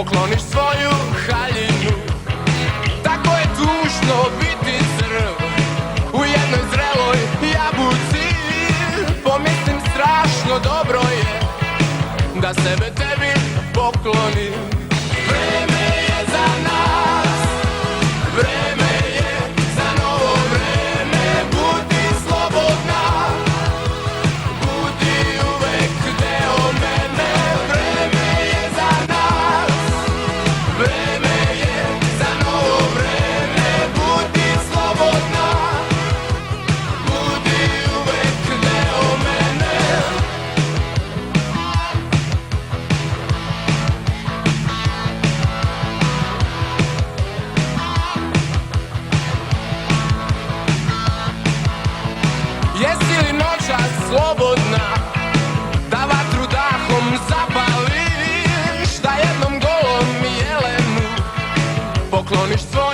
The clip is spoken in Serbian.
pokloniš svoju haljinu. Tako je tužno biti crv u jednoj zreloj jabuci. Pomislim strašno dobro je da sebe tebi poklonim. Vreme je za nas, vreme je za novo vreme. Budi slobodna, budi uvek deo mene. Vreme je za nas, vreme je za novo vreme. Budi slobodna, budi uvek deo mene. Jesi li noćas slobodna da vatru dahom zapališ, da jednom golom jelenu pokloniš svoj